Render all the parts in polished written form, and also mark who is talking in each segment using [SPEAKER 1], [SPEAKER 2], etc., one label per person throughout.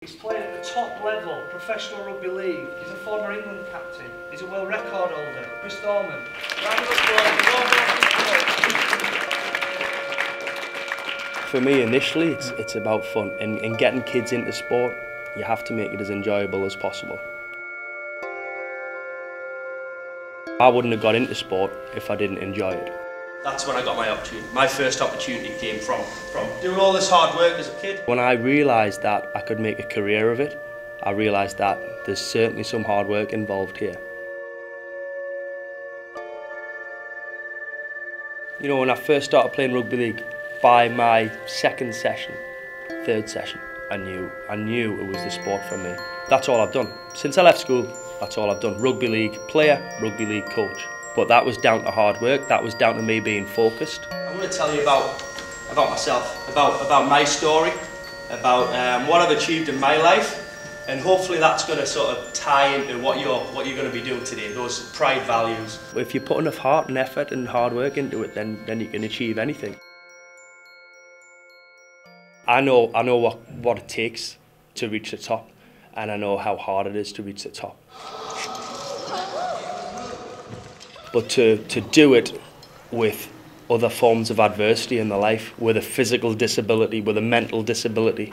[SPEAKER 1] He's played at the top level, professional rugby league. He's a former England captain. He's a world record holder. THORMAN. Round of applause.
[SPEAKER 2] For me, initially, it's about fun. And getting kids into sport, you have to make it as enjoyable as possible. I wouldn't have got into sport if I didn't enjoy it.
[SPEAKER 3] That's when I got my opportunity. My first opportunity came from doing all this hard work as a kid.
[SPEAKER 2] When I realised that I could make a career of it, I realised that there's certainly some hard work involved here. You know, when I first started playing rugby league, by my second session, third session, I knew it was the sport for me. That's all I've done. Since I left school, that's all I've done. Rugby league player, rugby league coach. But that was down to hard work, that was down to me being focused.
[SPEAKER 3] I'm going to tell you about myself, about my story, about what I've achieved in my life, and hopefully that's going to sort of tie into what you're going to be doing today, those pride values.
[SPEAKER 2] If you put enough heart and effort and hard work into it, then you can achieve anything. I know what it takes to reach the top, and I know how hard it is to reach the top. But to do it with other forms of adversity in the life, with a physical disability, with a mental disability,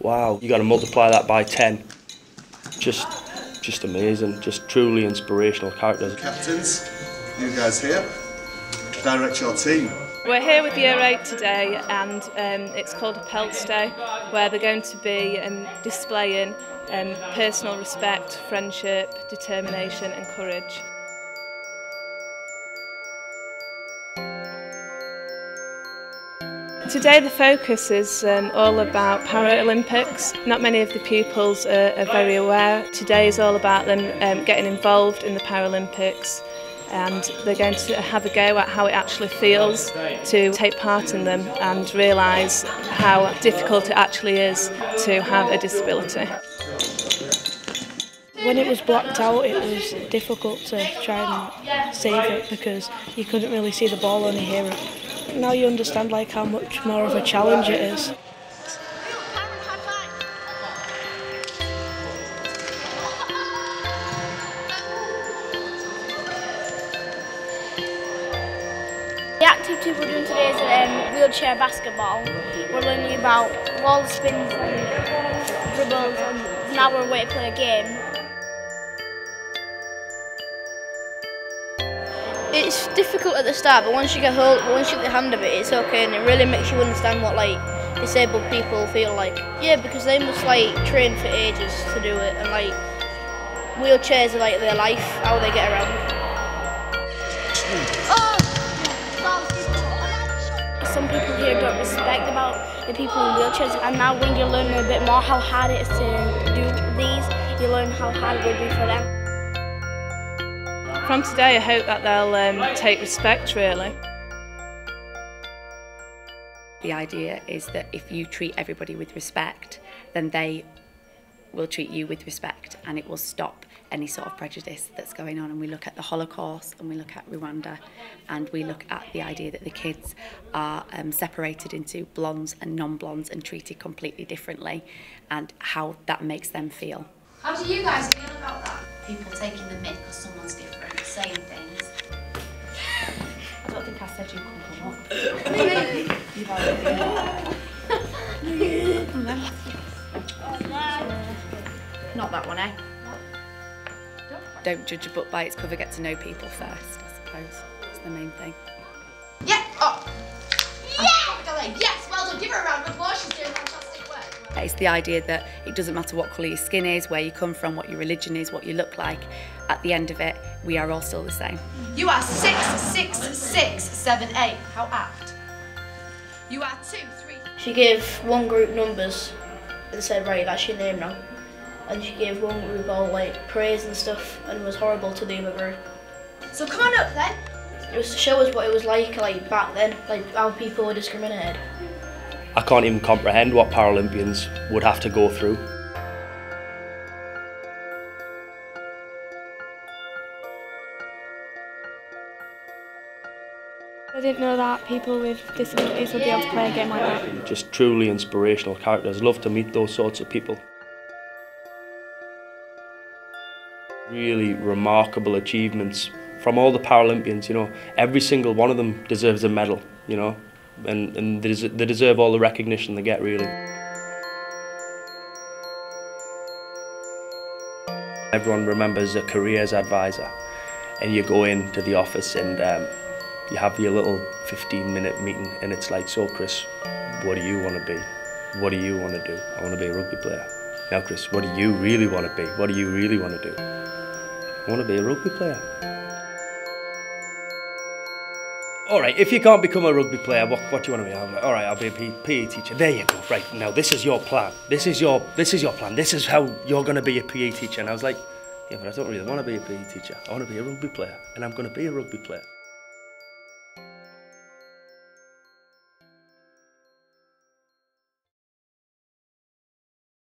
[SPEAKER 2] wow, you got to multiply that by 10. Just amazing, just truly inspirational characters.
[SPEAKER 4] Captains, you guys here, direct your team.
[SPEAKER 5] We're here with Year 8 today, and it's called a Pelts Day, where they're going to be displaying personal respect, friendship, determination and courage. Today the focus is all about Paralympics. Not many of the pupils are very aware. Today is all about them getting involved in the Paralympics, and they're going to have a go at how it actually feels to take part in them and realise how difficult it actually is to have a disability.
[SPEAKER 6] When it was blacked out, it was difficult to try and save it because you couldn't really see the ball, only hear it. Now you understand how much more of a challenge it is.
[SPEAKER 7] The activity we're doing today is wheelchair basketball. We're learning about wall spins and dribbles, and now we're waiting to play a game. It's difficult at the start, but once you get the hang of it, it's okay, and it really makes you understand what disabled people feel like. Yeah, because they must train for ages to do it, and wheelchairs are their life, how they get around. Some people here don't respect about the people in wheelchairs, and now when you learn a bit more how hard it is to do these, you learn how hard it would be for them.
[SPEAKER 5] From today I hope that they'll take respect, really.
[SPEAKER 8] The idea is that if you treat everybody with respect, then they will treat you with respect, and it will stop any sort of prejudice that's going on. And we look at the Holocaust, and we look at Rwanda, and we look at the idea that the kids are separated into blondes and non-blondes and treated completely differently, and how that makes them feel.
[SPEAKER 9] How do you guys feel about that? People taking the mick because someone's different, saying things.
[SPEAKER 8] I don't think I said you couldn't come up. You've already been Not that one, eh? Don't judge a book by its cover, get to know people first, I suppose. That's the main thing.
[SPEAKER 9] Yeah! Oh! Yeah! Yes! Well done, give her a round of applause, she's doing fantastic work.
[SPEAKER 8] It's the idea that it doesn't matter what colour your skin is, where you come from, what your religion is, what you look like. At the end of it, we are all still the same.
[SPEAKER 9] You are 6, 6, 6, 7, 8. How apt. You are 2, 3.
[SPEAKER 7] She gave one group numbers and said, right, that's your name now. And she gave one group all praise and stuff, and was horrible to the other group.
[SPEAKER 9] So come on up then.
[SPEAKER 7] It was to show us what it was like back then, how people were discriminated.
[SPEAKER 2] I can't even comprehend what Paralympians would have to go through.
[SPEAKER 6] I didn't know that people with disabilities would be able to play a game like that.
[SPEAKER 2] Just truly inspirational characters. Love to meet those sorts of people. Really remarkable achievements from all the Paralympians, you know. Every single one of them deserves a medal, you know, and they deserve all the recognition they get, really. Everyone remembers a careers advisor, and you go into the office and you have your little 15-minute meeting, and it's like, so Chris, what do you want to be? What do you want to do? I want to be a rugby player. Now Chris, what do you really want to be? What do you really want to do? I want to be a rugby player. All right, if you can't become a rugby player, what do you want to be? I'm like, all right, I'll be a PE teacher. There you go. Right, now this is your plan. This is your plan. This is how you're going to be a PE teacher. And I was like, yeah, but I don't really want to be a PE teacher. I want to be a rugby player, and I'm going to be a rugby player.